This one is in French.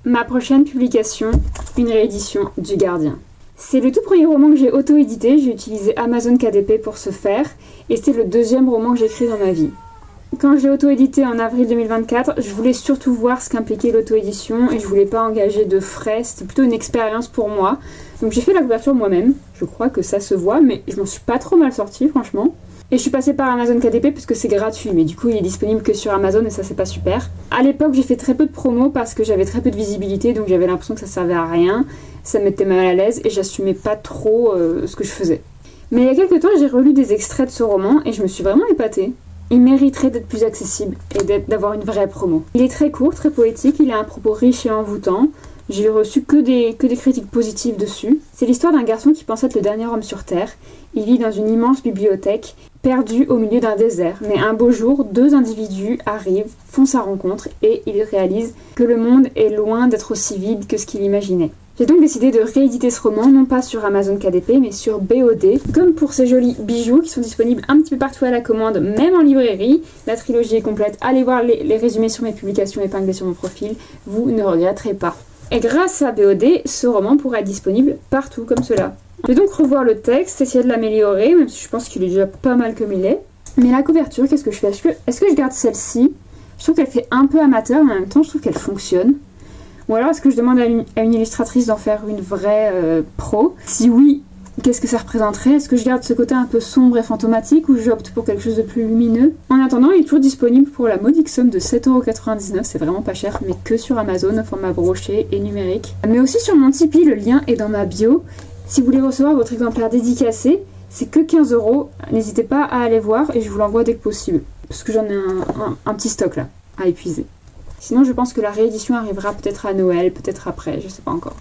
Ma prochaine publication, une réédition du Gardien. C'est le tout premier roman que j'ai auto-édité, j'ai utilisé Amazon KDP pour ce faire, et c'est le deuxième roman que j'écris dans ma vie. Quand je l'ai auto-édité en avril 2024, je voulais surtout voir ce qu'impliquait l'auto-édition et je voulais pas engager de frais, c'était plutôt une expérience pour moi. Donc j'ai fait la couverture moi-même, je crois que ça se voit, mais je m'en suis pas trop mal sortie franchement. Et je suis passée par Amazon KDP parce que c'est gratuit, mais du coup il est disponible que sur Amazon et ça c'est pas super. À l'époque j'ai fait très peu de promos parce que j'avais très peu de visibilité, donc j'avais l'impression que ça servait à rien, ça me mettait mal à l'aise et j'assumais pas trop ce que je faisais. Mais il y a quelques temps j'ai relu des extraits de ce roman et je me suis vraiment épatée. Il mériterait d'être plus accessible et d'avoir une vraie promo. Il est très court, très poétique, il a un propos riche et envoûtant. J'ai reçu que des critiques positives dessus. C'est l'histoire d'un garçon qui pense être le dernier homme sur Terre. Il vit dans une immense bibliothèque, perdu au milieu d'un désert. Mais un beau jour, deux individus arrivent, font sa rencontre et il réalise que le monde est loin d'être aussi vide que ce qu'il imaginait. J'ai donc décidé de rééditer ce roman, non pas sur Amazon KDP, mais sur BOD. Comme pour ces jolis bijoux qui sont disponibles un petit peu partout à la commande, même en librairie. La trilogie est complète. Allez voir les résumés sur mes publications épinglées sur mon profil. Vous ne regretterez pas. Et grâce à BOD, ce roman pourra être disponible partout comme cela. Je vais donc revoir le texte, essayer de l'améliorer, même si je pense qu'il est déjà pas mal comme il est. Mais la couverture, qu'est-ce que je fais ? Est-ce que je garde celle-ci ? Je trouve qu'elle fait un peu amateur, mais en même temps, je trouve qu'elle fonctionne. Ou alors, est-ce que je demande à une illustratrice d'en faire une vraie pro ? Si oui, qu'est-ce que ça représenterait ? Est-ce que je garde ce côté un peu sombre et fantomatique ou j'opte pour quelque chose de plus lumineux ? En attendant, il est toujours disponible pour la modique somme de 7,99€, c'est vraiment pas cher, mais que sur Amazon, au format broché et numérique. Mais aussi sur mon Tipeee, le lien est dans ma bio. Si vous voulez recevoir votre exemplaire dédicacé, c'est que 15€, n'hésitez pas à aller voir et je vous l'envoie dès que possible. Parce que j'en ai un petit stock là, à épuiser. Sinon, je pense que la réédition arrivera peut-être à Noël, peut-être après, je sais pas encore.